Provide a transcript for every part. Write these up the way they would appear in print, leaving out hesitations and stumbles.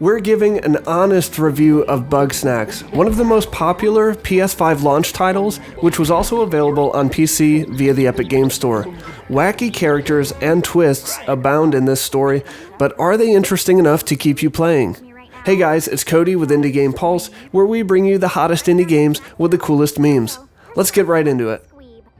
We're giving an honest review of Bugsnax, one of the most popular PS5 launch titles, which was also available on PC via the Epic Games Store. Wacky characters and twists abound in this story, but are they interesting enough to keep you playing? Hey guys, it's Cody with Indie Game Pulse, where we bring you the hottest indie games with the coolest memes. Let's get right into it.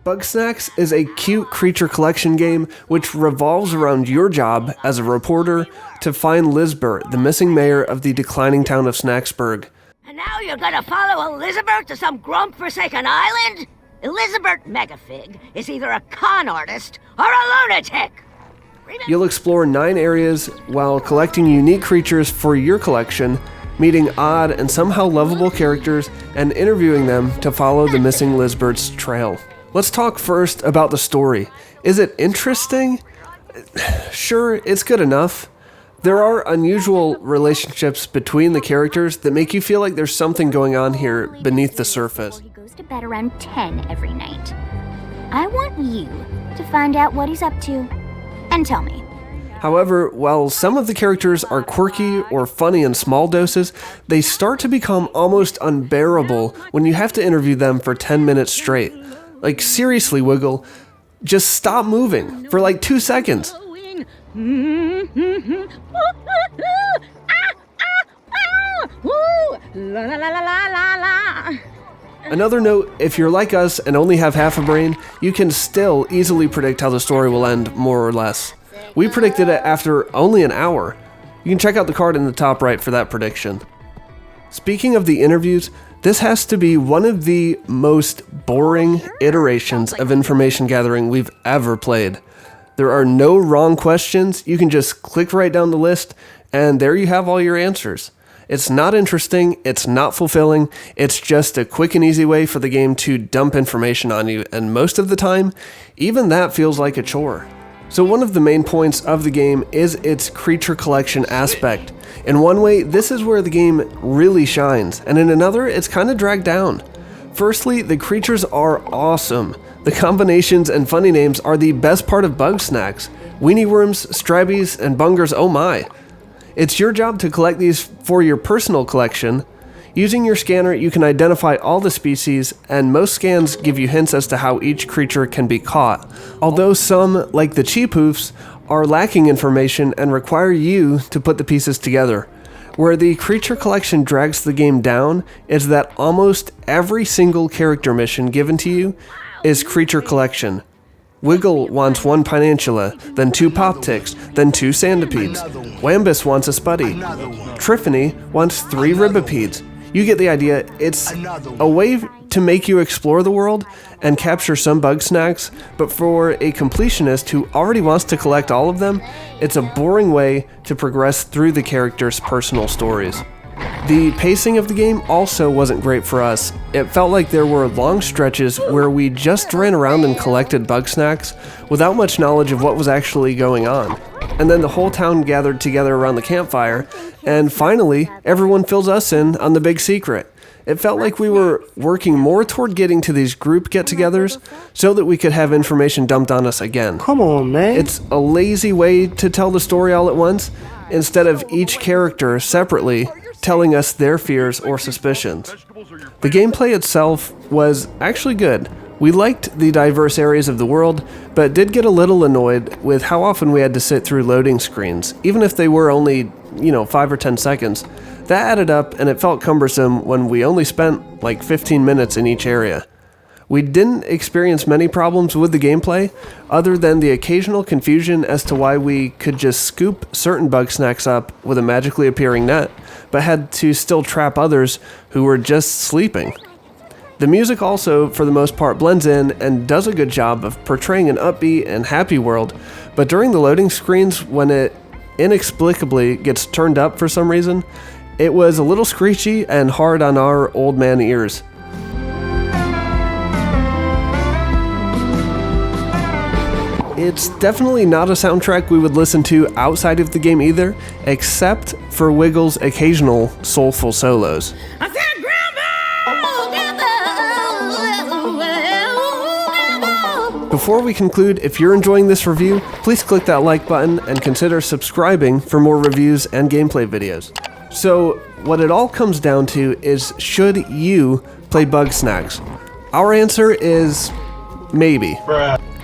Bugsnax is a cute creature collection game which revolves around your job as a reporter to find Lizbert, the missing mayor of the declining town of Snaxburg. And now you're gonna follow Elizabeth to some grump-forsaken island? Elizabeth Megafig is either a con artist or a lunatic! You'll explore 9 areas while collecting unique creatures for your collection, meeting odd and somehow lovable characters, and interviewing them to follow the missing Lizbert's trail. Let's talk first about the story. Is it interesting? Sure, it's good enough. There are unusual relationships between the characters that make you feel like there's something going on here beneath the surface. He goes to bed around 10 every night. I want you to find out what he's up to and tell me. However, while some of the characters are quirky or funny in small doses, they start to become almost unbearable when you have to interview them for 10 minutes straight. Like, seriously, Wiggle, just stop moving for like 2 seconds. Another note, if you're like us and only have half a brain, you can still easily predict how the story will end, more or less. We predicted it after only an hour. You can check out the card in the top right for that prediction. Speaking of the interviews, this has to be one of the most boring iterations of information gathering we've ever played. There are no wrong questions. You can just click right down the list, and there you have all your answers. It's not interesting, it's not fulfilling, it's just a quick and easy way for the game to dump information on you, and most of the time, even that feels like a chore. So one of the main points of the game is its creature collection aspect. In one way, this is where the game really shines, and in another, it's kind of dragged down. Firstly, the creatures are awesome. The combinations and funny names are the best part of Bugsnax. Weenie Worms, Strabbies, and Bungers, oh my. It's your job to collect these for your personal collection. Using your scanner, you can identify all the species, and most scans give you hints as to how each creature can be caught. Although some, like the Cheepoofs, are lacking information and require you to put the pieces together. Where the creature collection drags the game down is that almost every single character mission given to you is creature collection. Wiggle wants 1 Pinantula, then 2 Popticks, then 2 Sandipedes. Wambus wants a Spuddy. Triffany wants 3 Ribbipedes. You get the idea. It's a way to make you explore the world and capture some Bugsnax, but for a completionist who already wants to collect all of them, it's a boring way to progress through the characters' personal stories. The pacing of the game also wasn't great for us. It felt like there were long stretches where we just ran around and collected Bugsnax without much knowledge of what was actually going on. And then the whole town gathered together around the campfire, and finally, everyone fills us in on the big secret. It felt like we were working more toward getting to these group get-togethers so that we could have information dumped on us again. Come on, man. It's a lazy way to tell the story all at once, instead of each character separately telling us their fears or suspicions. The gameplay itself was actually good. We liked the diverse areas of the world, but did get a little annoyed with how often we had to sit through loading screens, even if they were only, 5 or 10 seconds. That added up, and it felt cumbersome when we only spent like 15 minutes in each area. We didn't experience many problems with the gameplay, other than the occasional confusion as to why we could just scoop certain Bugsnax up with a magically appearing net, but had to still trap others who were just sleeping. The music also, for the most part, blends in and does a good job of portraying an upbeat and happy world, but during the loading screens, when it inexplicably gets turned up for some reason, it was a little screechy and hard on our old man ears. It's definitely not a soundtrack we would listen to outside of the game either, except for Wiggle's occasional soulful solos. I said, Grandpa! Before we conclude, if you're enjoying this review, please click that like button and consider subscribing for more reviews and gameplay videos. So what it all comes down to is, should you play Bugsnax? Our answer is maybe.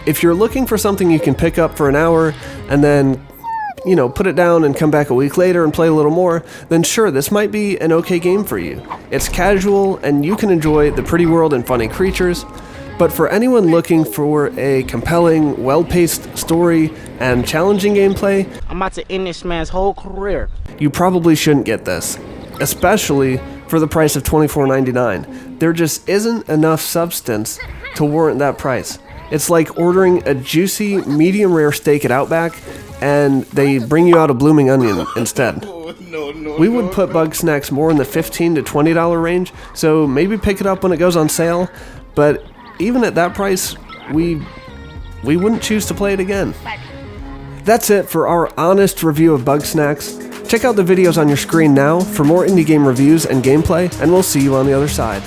If you're looking for something you can pick up for an hour and then, put it down and come back a week later and play a little more, then sure, this might be an okay game for you. It's casual and you can enjoy the pretty world and funny creatures. But for anyone looking for a compelling, well-paced story and challenging gameplay, I'm about to end this man's whole career. You probably shouldn't get this, especially for the price of $24.99. There just isn't enough substance to warrant that price. It's like ordering a juicy, medium rare steak at Outback and they bring you out a blooming onion instead. We would put Bugsnax more in the $15 to $20 range, so maybe pick it up when it goes on sale, but even at that price, we wouldn't choose to play it again. That's it for our honest review of Bugsnax. Check out the videos on your screen now for more indie game reviews and gameplay, and we'll see you on the other side.